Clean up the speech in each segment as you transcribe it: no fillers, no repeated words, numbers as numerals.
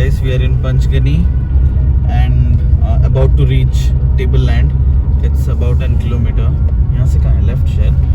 guys, we are in Panchgani and about to reach Tableland. It's about 10 kilometer. यहाँ से कहाँ है? Left शायद.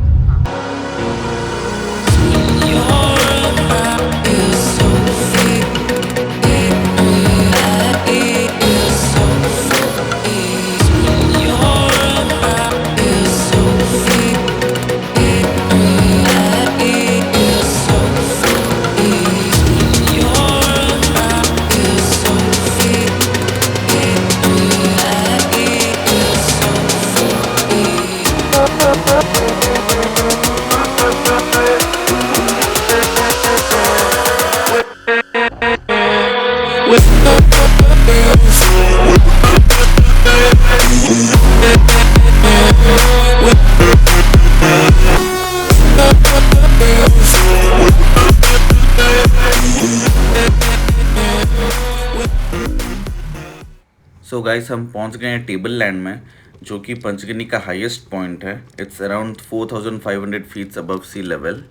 सो गाइस, हम पहुंच गए हैं टेबल लैंड में, जो कि पंचगनी का हाईएस्ट पॉइंट है. It's around 4500 feets above sea level.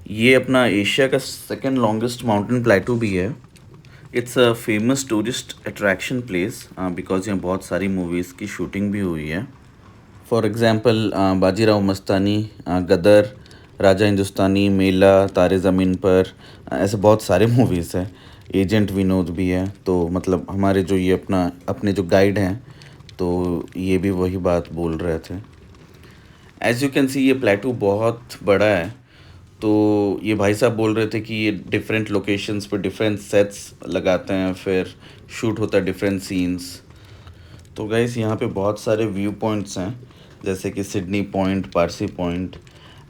ये अपना एशिया का सेकंड लॉन्गेस्ट माउंटेन प्लेटू भी है. It's a famous tourist attraction place because यहाँ बहुत सारी मूवीज़ की शूटिंग भी हुई है. फॉर एग्ज़ाम्पल बाजीराव मस्तानी, गदर, राजा हिंदुस्तानी, मेला, तारे ज़मीन पर, ऐसे बहुत सारे मूवीज़ हैं. एजेंट विनोद भी है. तो मतलब हमारे जो ये अपने जो गाइड हैं, तो ये भी वही बात बोल रहे थे. एज़ यू कैन सी, ये प्लेटू बहुत बड़ा है. तो ये भाई साहब बोल रहे थे कि ये डिफरेंट लोकेशंस पे डिफरेंट सेट्स लगाते हैं, फिर शूट होता है डिफरेंट सीन्स. तो गाइस, यहाँ पे बहुत सारे व्यू पॉइंट्स हैं, जैसे कि Sydney point, Parsi point.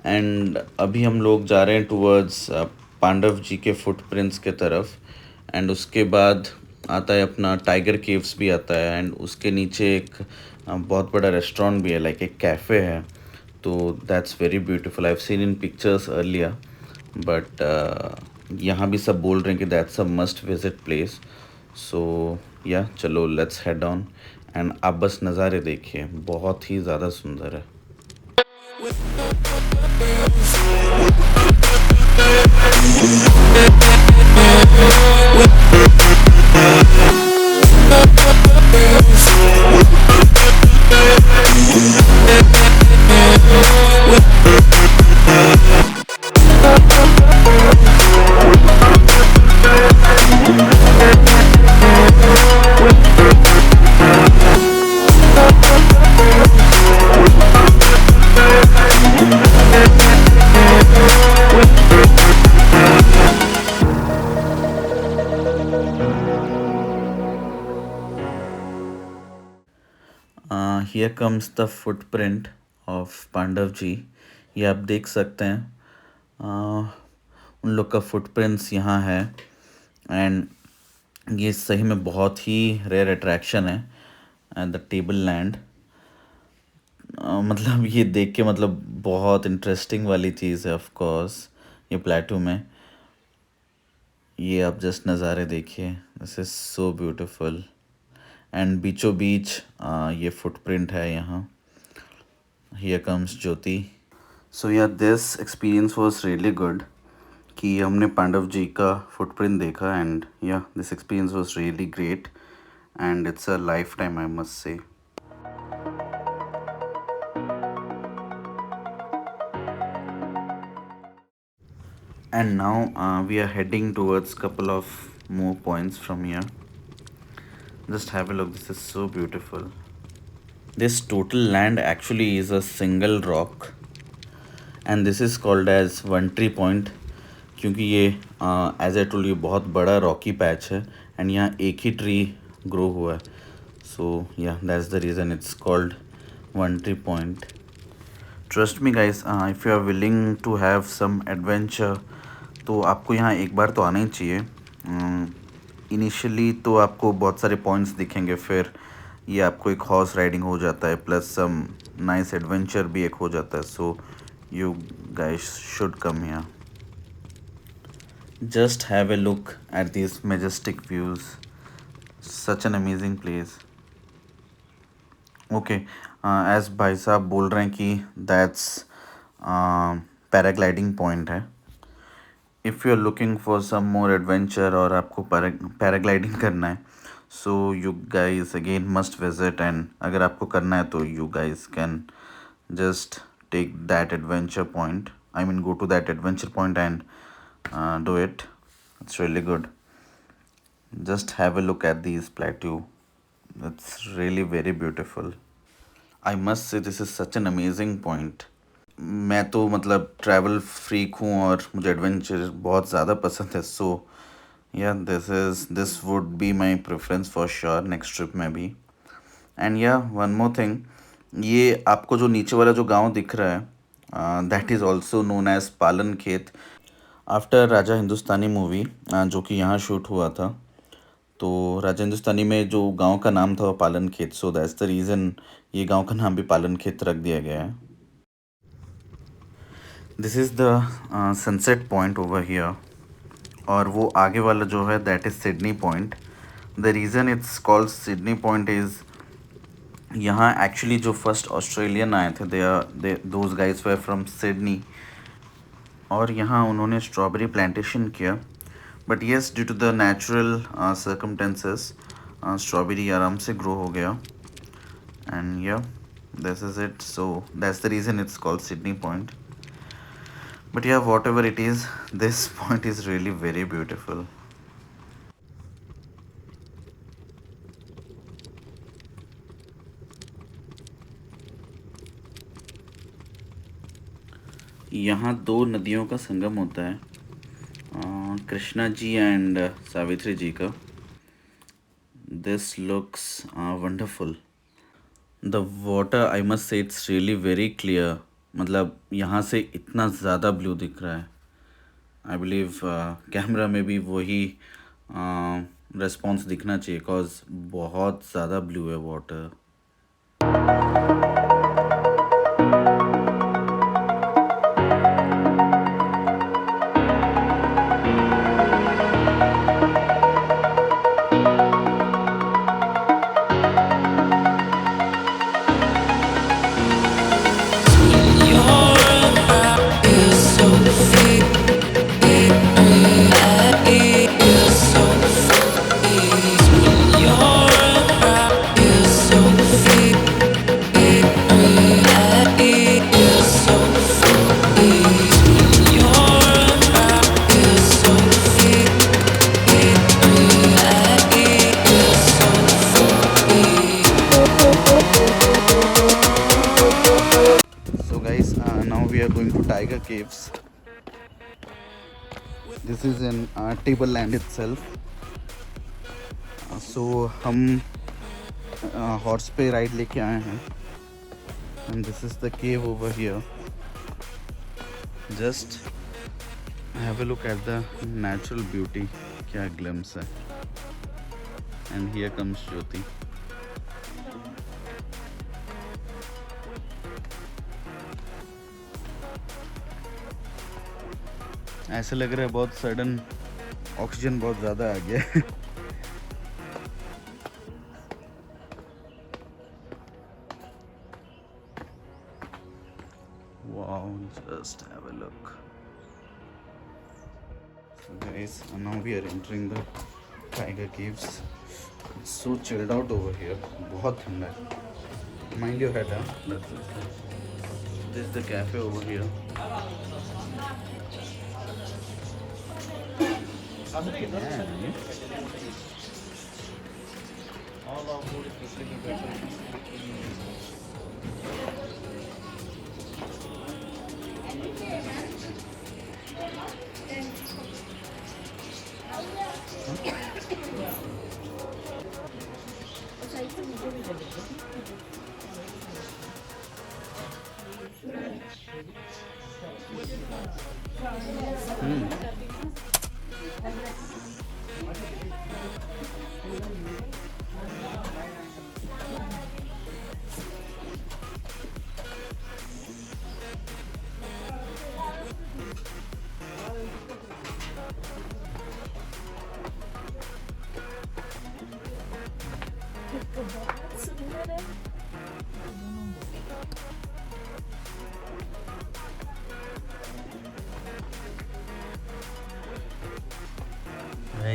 And अभी हम लोग जा रहे हैं टूवर्ड्स पांडव जी के फुटप्रिंट्स के तरफ. एंड उसके बाद आता है अपना टाइगर केव्स भी आता है. एंड उसके नीचे एक बहुत बड़ा रेस्टोरेंट भी है, लाइक एक कैफ़े है. तो that's very beautiful. I have seen in pictures earlier, but यहाँ भी सब बोल रहे हैं कि that's a must visit place. So या चलो, लेट्स हेड ऑन. एंड आप बस नज़ारे देखिए, बहुत ही ज़्यादा सुंदर है. Here comes the footprint of Pandav ji. ये आप देख सकते हैं, उन लोग का फुटप्रिंट्स यहाँ है. एंड ये सही में बहुत ही रेयर अट्रैक्शन है एट द टेबल लैंड. मतलब ये देख के मतलब बहुत इंटरेस्टिंग वाली चीज़ है. ऑफ कोर्स ये प्लेटू में, ये आप जस्ट नज़ारे देखिए. This is so beautiful. And बीचों बीच ये फुटप्रिंट है यहाँ. हियर कम्स ज्योति. सो या this experience was really good कि हमने पांडव जी का फुटप्रिंट देखा. And yeah this experience was really great. And it's a life time, I must say. And now we are heading towards couple of more points from here. Just have a look. This is so beautiful. This total land actually is a single rock, and this is called as One Tree Point क्योंकि ये as I told ये बहुत बड़ा Rocky patch है. And यहाँ एक ही tree grow हुआ है. So yeah that's the reason it's called One Tree Point. Trust me guys, if you are willing to have some adventure, तो आपको यहाँ एक बार तो आना ही चाहिए. इनिशियली तो आपको बहुत सारे पॉइंट्स दिखेंगे, फिर ये आपको एक हॉर्स राइडिंग हो जाता है, प्लस सम नाइस एडवेंचर भी एक हो जाता है. So you guys should come here. Just have a look at this majestic views. Such an amazing place. Okay, as भाई साहब बोल रहे हैं कि दैट्स पैराग्लाइडिंग पॉइंट है. If you are looking for some more adventure और आपको paragliding करना है, so you guys again must visit, and अगर आपको करना है तो you guys can just take that adventure point. I mean, go to that adventure point and do it. It's really good. Just have a look at these plateau. It's really very beautiful. I must say this is such an amazing point. मैं तो मतलब travel freak हूँ और मुझे adventure बहुत ज़्यादा पसंद है, सो या this would be my preference for sure next trip में भी. एंड या वन मोर थिंग, ये आपको जो नीचे वाला जो गांव दिख रहा है, that is also known as Palan Khet, after Raja Hindustani movie, जो कि यहाँ शूट हुआ था. तो राजा हिंदुस्तानी में जो गांव का नाम था वो पालन खेत, सो दैट्स द रीज़न ये गांव का नाम भी पालन खेत रख दिया गया है. This is the sunset point over here, और वो आगे वाला जो है that is Sydney point. The reason it's called Sydney point is, यहाँ एक्चुअली जो फर्स्ट ऑस्ट्रेलियन आए थे those guys were from Sydney, और यहाँ उन्होंने स्ट्रॉबेरी प्लांटेशन किया. But yes, due to the natural circumstances strawberry आराम से ग्रो हो गया. And yeah this is it, so that's the reason it's called Sydney point. But या what ever it is, this point is really very beautiful. यहाँ दो नदियों का संगम होता है, कृष्णा जी एंड सावित्री जी का. This looks wonderful. The water, I must say, it's really very clear. मतलब यहाँ से इतना ज़्यादा ब्लू दिख रहा है. आई बिलीव कैमरा में भी वही रिस्पॉन्स दिखना चाहिए, बिकॉज बहुत ज़्यादा ब्लू है water. Now we are going to Tiger Caves. This is in Tableland itself. So हम हॉर्स पे राइड लेके आए हैं, and this is the cave over here. Just have a look at the natural beauty. क्या glimpse है. And here comes Jyoti. ऐसे लग रहा है बहुत सडन ऑक्सीजन बहुत ज़्यादा आ गया है. Wow, just have a look. So guys, now we are entering the Tiger Caves. It's so chilled out over here. बहुत ठंडा है. Mind your head, huh? This is the cafe over here. All our food is specifically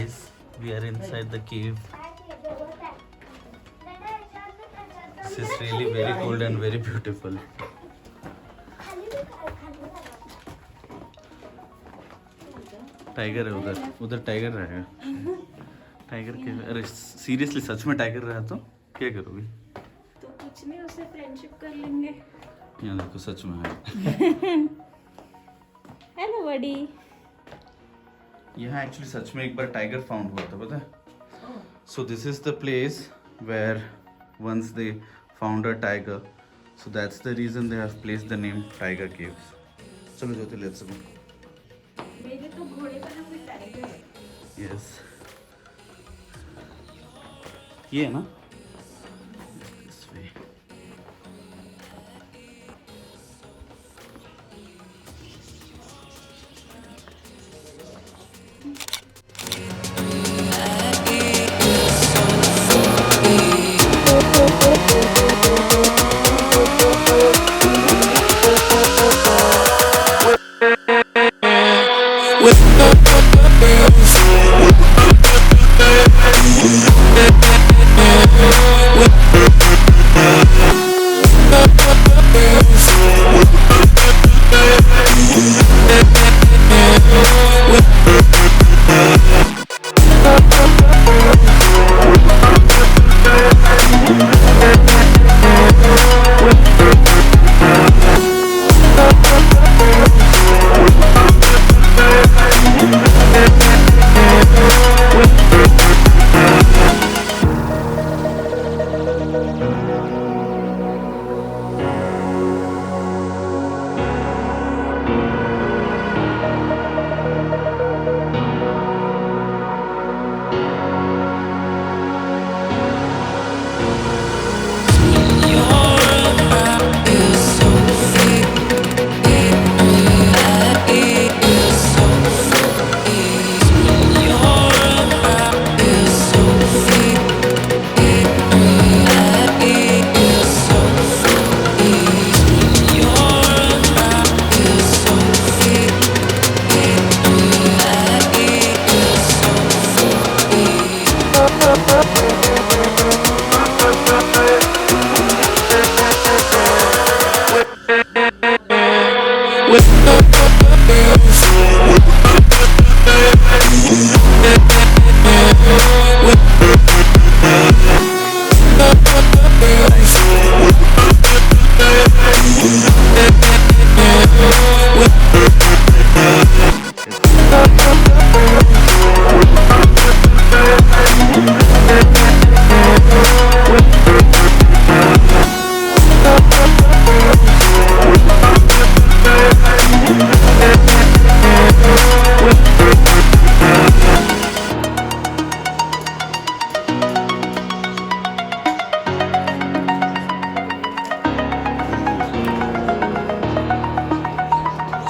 guys, we are inside the cave. This is really very cold and very beautiful. Tiger है उधर, उधर tiger रहेगा. Tiger के, अरे seriously सच में tiger रहा तो क्या करोगी? तो कुछ नहीं, उससे फ्रेंडशिप कर लेंगे. यहाँ देखो सच में है. Hello buddy. यहाँ एक्चुअली सच में एक बार टाइगर फाउंड हुआ था, पता है? So this is the place where once they found a tiger. So that's the reason they have placed the name tiger caves. चलो ज्योति, लेट्स गो. मेरे तो घोड़े का नाम भी टाइगर है. यस, ये है ना? This way.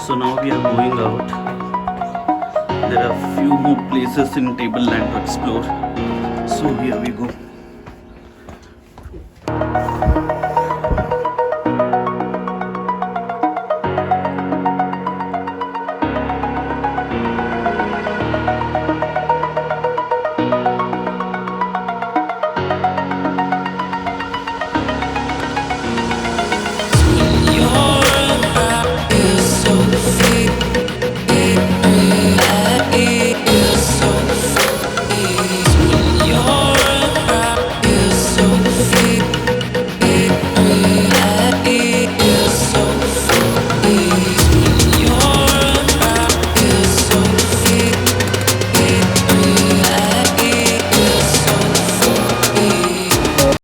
So now we are going out. There are few more places in Tableland to explore.